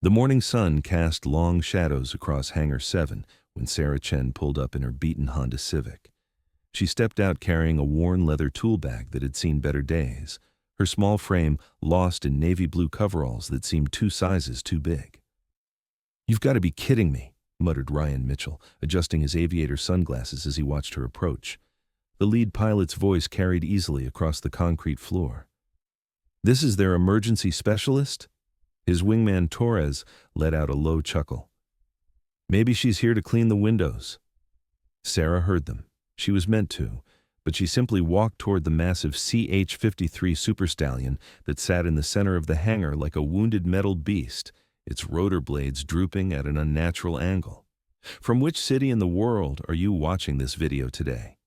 The morning sun cast long shadows across Hangar 7 when Sarah Chen pulled up in her beaten Honda Civic. She stepped out carrying a worn leather tool bag that had seen better days, her small frame lost in navy blue coveralls that seemed 2 sizes too big. "You've got to be kidding me," muttered Ryan Mitchell, adjusting his aviator sunglasses as he watched her approach. The lead pilot's voice carried easily across the concrete floor. "This is their emergency specialist?" His wingman Torres let out a low chuckle. "Maybe she's here to clean the windows." Sarah heard them. She was meant to, but she simply walked toward the massive CH-53 Super Stallion that sat in the center of the hangar like a wounded metal beast, its rotor blades drooping at an unnatural angle. From which city in the world are you watching this video today?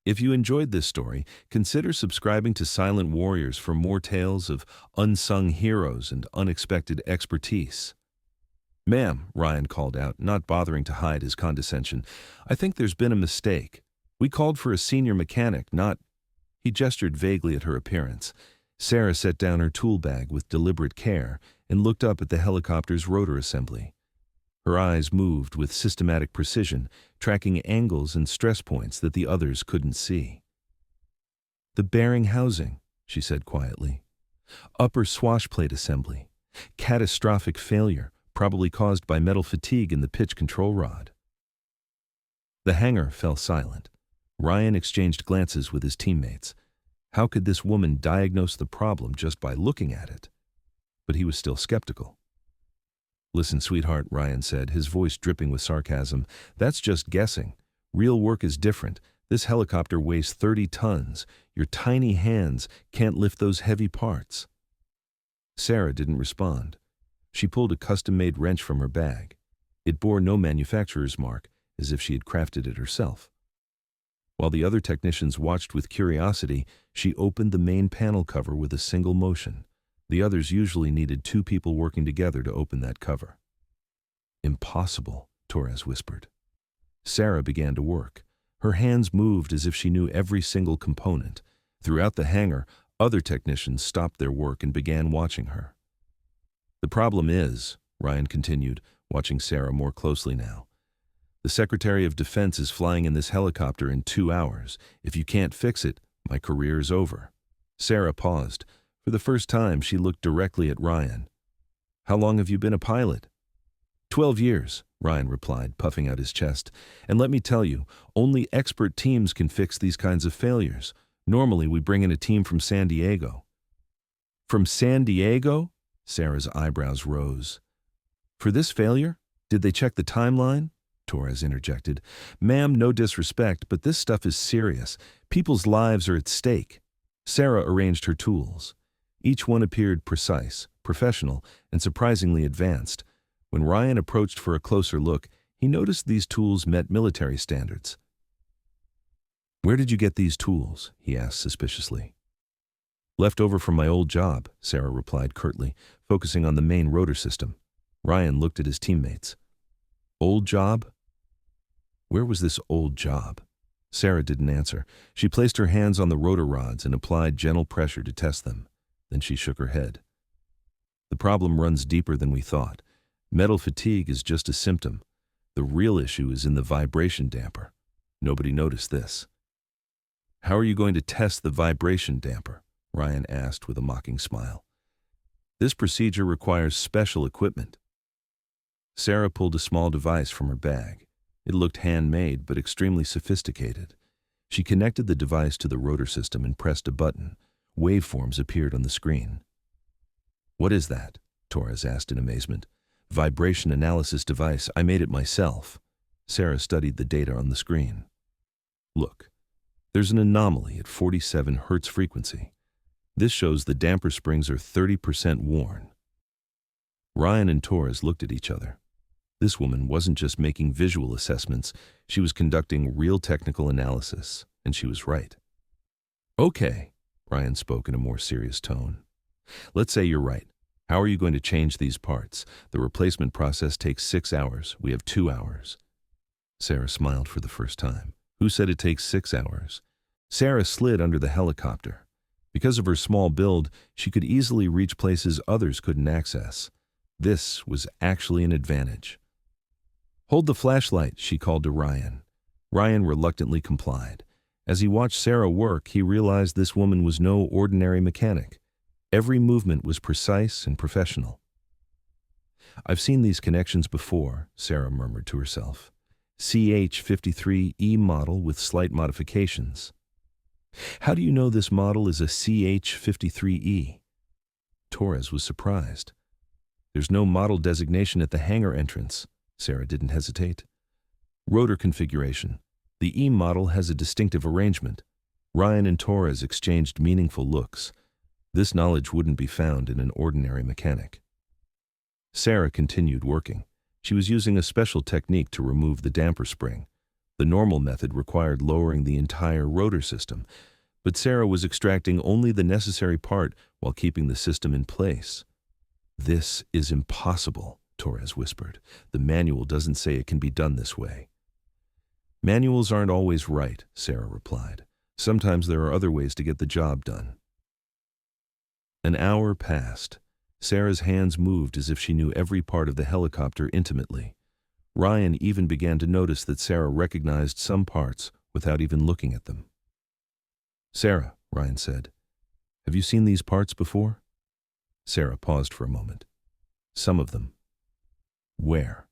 If you enjoyed this story, consider subscribing to Silent Warriors for more tales of unsung heroes and unexpected expertise. "Ma'am," Ryan called out, not bothering to hide his condescension, "I think there's been a mistake. We called for a senior mechanic, not—" He gestured vaguely at her appearance. Sarah set down her tool bag with deliberate care and looked up at the helicopter's rotor assembly. Her eyes moved with systematic precision, tracking angles and stress points that the others couldn't see. "The bearing housing," she said quietly. "Upper swash plate assembly. Catastrophic failure, probably caused by metal fatigue in the pitch control rod." The hangar fell silent. Ryan exchanged glances with his teammates. How could this woman diagnose the problem just by looking at it? But he was still skeptical. "Listen, sweetheart," Ryan said, his voice dripping with sarcasm, "that's just guessing. Real work is different. This helicopter weighs 30 tons. Your tiny hands can't lift those heavy parts." Sarah didn't respond. She pulled a custom-made wrench from her bag. It bore no manufacturer's mark, as if she had crafted it herself. While the other technicians watched with curiosity, she opened the main panel cover with a single motion. The others usually needed 2 people working together to open that cover. "Impossible," Torres whispered. Sarah began to work. Her hands moved as if she knew every single component. Throughout the hangar, other technicians stopped their work and began watching her. "The problem is," Ryan continued, watching Sarah more closely now, "the Secretary of Defense is flying in this helicopter in 2 hours. If you can't fix it, my career is over." Sarah paused. For the first time, she looked directly at Ryan. "How long have you been a pilot?" 12 years, Ryan replied, puffing out his chest. "And let me tell you, only expert teams can fix these kinds of failures. Normally, we bring in a team from San Diego." "From San Diego?" Sarah's eyebrows rose. "For this failure? Did they check the timeline?" Torres interjected. "Ma'am, no disrespect, but this stuff is serious. People's lives are at stake." Sarah arranged her tools. Each one appeared precise, professional, and surprisingly advanced. When Ryan approached for a closer look, he noticed these tools met military standards. "Where did you get these tools?" he asked suspiciously. "Left over from my old job," Sarah replied curtly, focusing on the main rotor system. Ryan looked at his teammates. "Old job? Where was this old job?" Sarah didn't answer. She placed her hands on the rotor rods and applied gentle pressure to test them. Then she shook her head. "The problem runs deeper than we thought. Metal fatigue is just a symptom. The real issue is in the vibration damper. Nobody noticed this." "How are you going to test the vibration damper?" Ryan asked with a mocking smile. "This procedure requires special equipment." Sarah pulled a small device from her bag. It looked handmade but extremely sophisticated. She connected the device to the rotor system and pressed a button. Waveforms appeared on the screen. "What is that?" Torres asked in amazement. "Vibration analysis device. I made it myself." Sarah studied the data on the screen. "Look, there's an anomaly at 47 Hz frequency. This shows the damper springs are 30% worn." Ryan and Torres looked at each other. This woman wasn't just making visual assessments, she was conducting real technical analysis, and she was right. "Okay," Ryan spoke in a more serious tone. "Let's say you're right. How are you going to change these parts? The replacement process takes 6 hours. We have 2 hours. Sarah smiled for the first time. Who said it takes 6 hours? Sarah slid under the helicopter. Because of her small build, she could easily reach places others couldn't access. This was actually an advantage. "Hold the flashlight," she called to Ryan. Ryan reluctantly complied. As he watched Sarah work, he realized this woman was no ordinary mechanic. Every movement was precise and professional. "I've seen these connections before," Sarah murmured to herself. "CH-53E model with slight modifications." "How do you know this model is a CH-53E? Torres was surprised. "There's no model designation at the hangar entrance." Sarah didn't hesitate. "Rotor configuration. The E model has a distinctive arrangement." Ryan and Torres exchanged meaningful looks. This knowledge wouldn't be found in an ordinary mechanic. Sarah continued working. She was using a special technique to remove the damper spring. The normal method required lowering the entire rotor system, but Sarah was extracting only the necessary part while keeping the system in place. "This is impossible," Torres whispered. "The manual doesn't say it can be done this way." "Manuals aren't always right," Sarah replied. "Sometimes there are other ways to get the job done." An hour passed. Sarah's hands moved as if she knew every part of the helicopter intimately. Ryan even began to notice that Sarah recognized some parts without even looking at them. "Sarah," Ryan said, "have you seen these parts before?" Sarah paused for a moment. "Some of them." "Where?"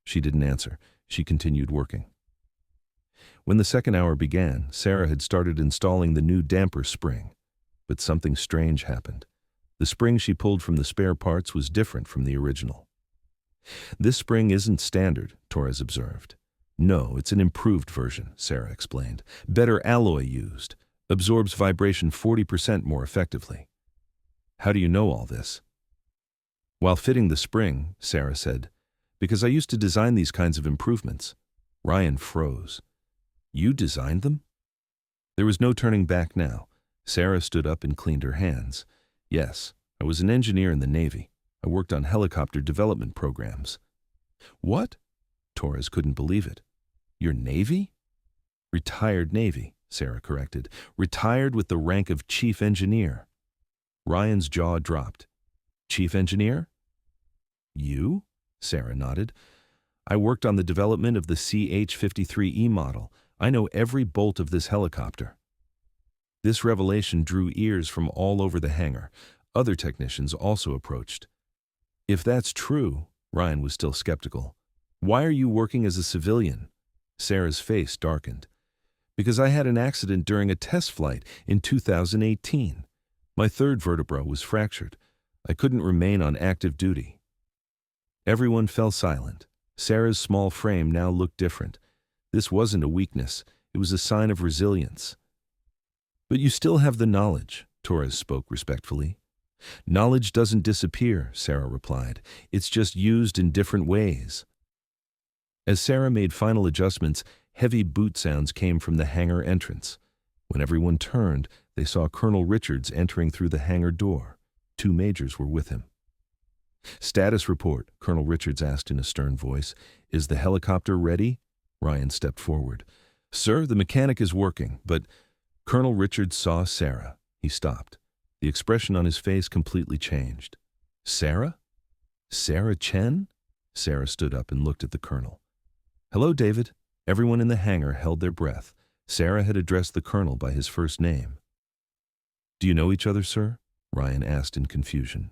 She didn't answer. She continued working. When the second hour began, Sarah had started installing the new damper spring. But something strange happened. The spring she pulled from the spare parts was different from the original. "This spring isn't standard," Torres observed. "No, it's an improved version," Sarah explained. "Better alloy used. Absorbs vibration 40% more effectively." "How do you know all this?" "While fitting the spring," Sarah said, "because I used to design these kinds of improvements." Ryan froze. "You designed them?" There was no turning back now. Sarah stood up and cleaned her hands. "Yes, I was an engineer in the Navy. I worked on helicopter development programs." "What?" Torres couldn't believe it. "Your Navy?" "Retired Navy," Sarah corrected. "Retired with the rank of chief engineer." Ryan's jaw dropped. "Chief engineer?" "You?" Sarah nodded. "I worked on the development of the CH-53E model. I know every bolt of this helicopter." This revelation drew ears from all over the hangar. Other technicians also approached. "If that's true," Ryan was still skeptical, "why are you working as a civilian?" Sarah's face darkened. "Because I had an accident during a test flight in 2018. My third vertebra was fractured. I couldn't remain on active duty." Everyone fell silent. Sarah's small frame now looked different. This wasn't a weakness. It was a sign of resilience. "But you still have the knowledge," Torres spoke respectfully. "Knowledge doesn't disappear," Sarah replied. "It's just used in different ways." As Sarah made final adjustments, heavy boot sounds came from the hangar entrance. When everyone turned, they saw Colonel Richards entering through the hangar door. 2 majors were with him. "Status report," Colonel Richards asked in a stern voice. "Is the helicopter ready?" Ryan stepped forward. "Sir, the mechanic is working, but—" Colonel Richards saw Sarah. He stopped. The expression on his face completely changed. "Sarah? Sarah Chen?" Sarah stood up and looked at the colonel. "Hello, David." Everyone in the hangar held their breath. Sarah had addressed the colonel by his first name. "Do you know each other, sir?" Ryan asked in confusion.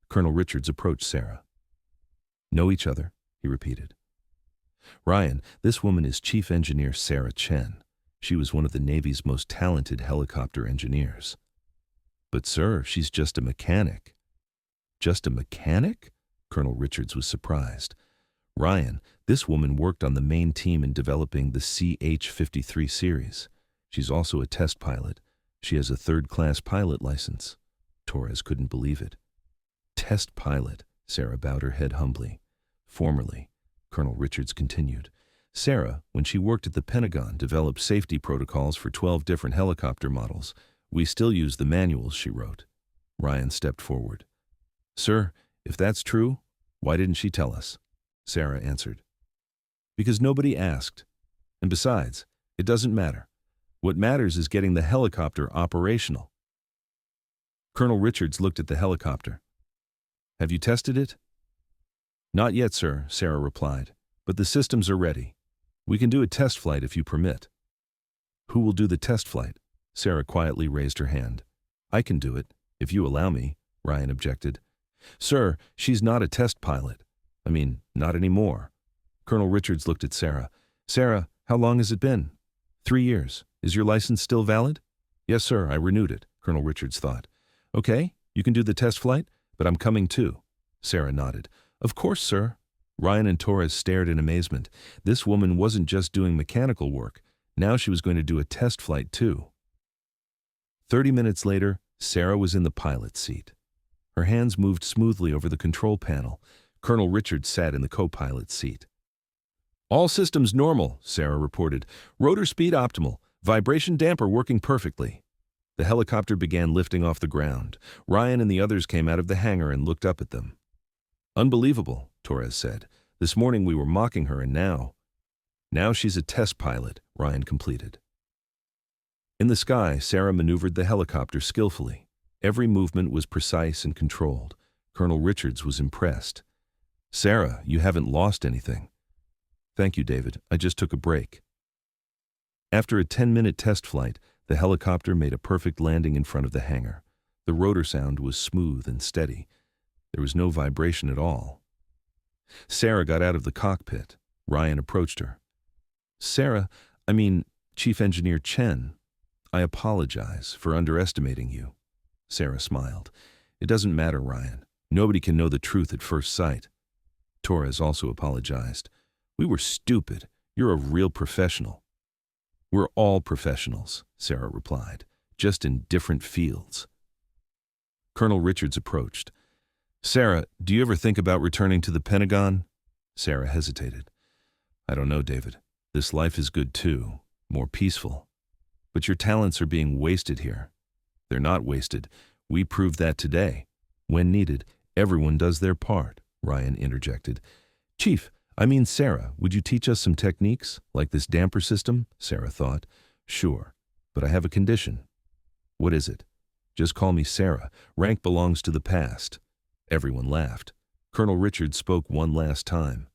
Colonel Richards approached Sarah. "Know each other," he repeated. "Ryan, this woman is Chief Engineer Sarah Chen. She was one of the Navy's most talented helicopter engineers." "But sir, she's just a mechanic." "Just a mechanic?" Colonel Richards was surprised. "Ryan, this woman worked on the main team in developing the CH-53 series. She's also a test pilot. She has a third-class pilot license." Torres couldn't believe it. "Test pilot," Sarah bowed her head humbly. "Formerly," Colonel Richards continued, "Sarah, when she worked at the Pentagon, developed safety protocols for 12 different helicopter models. We still use the manuals she wrote." Ryan stepped forward. "Sir, if that's true, why didn't she tell us?" Sarah answered. "Because nobody asked. And besides, it doesn't matter. What matters is getting the helicopter operational." Colonel Richards looked at the helicopter. Have you tested it? Not yet, sir, Sarah replied, but the systems are ready. We can do a test flight if you permit. Who will do the test flight? Sarah quietly raised her hand. I can do it, if you allow me, Ryan objected. Sir, she's not a test pilot. I mean, not anymore. Colonel Richards looked at Sarah. Sarah, how long has it been? 3 years. Is your license still valid? Yes, sir, I renewed it, Colonel Richards thought. Okay, you can do the test flight, but I'm coming too. Sarah nodded. Of course, sir. Ryan and Torres stared in amazement. This woman wasn't just doing mechanical work. Now she was going to do a test flight too. 30 minutes later, Sarah was in the pilot's seat. Her hands moved smoothly over the control panel. Colonel Richards sat in the co-pilot's seat. All systems normal, Sarah reported. Rotor speed optimal. Vibration damper working perfectly. The helicopter began lifting off the ground. Ryan and the others came out of the hangar and looked up at them. Unbelievable, Torres said. This morning we were mocking her and now she's a test pilot, Ryan completed. In the sky, Sarah maneuvered the helicopter skillfully. Every movement was precise and controlled. Colonel Richards was impressed. Sarah, you haven't lost anything. Thank you, David. I just took a break. After a 10-minute test flight, the helicopter made a perfect landing in front of the hangar. The rotor sound was smooth and steady. There was no vibration at all. Sarah got out of the cockpit. Ryan approached her. Chief Engineer Chen, I apologize for underestimating you. Sarah smiled. It doesn't matter, Ryan. Nobody can know the truth at first sight. Torres also apologized. We were stupid. You're a real professional. We're all professionals, Sarah replied, just in different fields. Colonel Richards approached. Sarah, do you ever think about returning to the Pentagon? Sarah hesitated. I don't know, David. This life is good too, more peaceful. But your talents are being wasted here. They're not wasted. We proved that today. When needed, everyone does their part, Ryan interjected. Sarah, would you teach us some techniques, like this damper system? Sarah thought. Sure, but I have a condition. What is it? Just call me Sarah. Rank belongs to the past. Everyone laughed. Colonel Richards spoke one last time.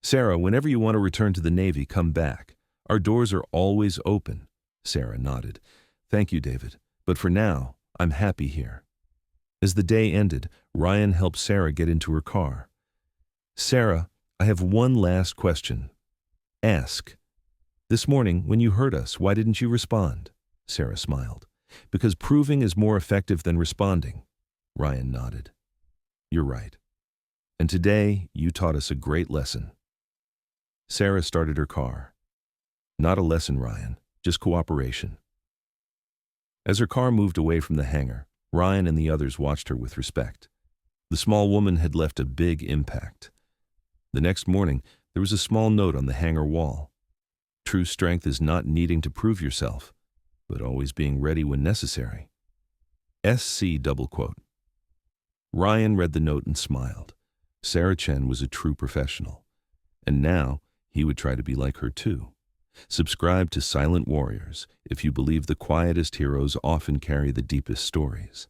Sarah, whenever you want to return to the Navy, come back. Our doors are always open. Sarah nodded. Thank you, David. But for now, I'm happy here. As the day ended, Ryan helped Sarah get into her car. Sarah, I have one last question. Ask. This morning, when you heard us, why didn't you respond? Sarah smiled. Because proving is more effective than responding. Ryan nodded. You're right. And today, you taught us a great lesson. Sarah started her car. Not a lesson, Ryan, just cooperation. As her car moved away from the hangar, Ryan and the others watched her with respect. The small woman had left a big impact. The next morning, there was a small note on the hangar wall. True strength is not needing to prove yourself, but always being ready when necessary. SC double quote. Ryan read the note and smiled. Sarah Chen was a true professional. And now, he would try to be like her too. Subscribe to Silent Warriors if you believe the quietest heroes often carry the deepest stories.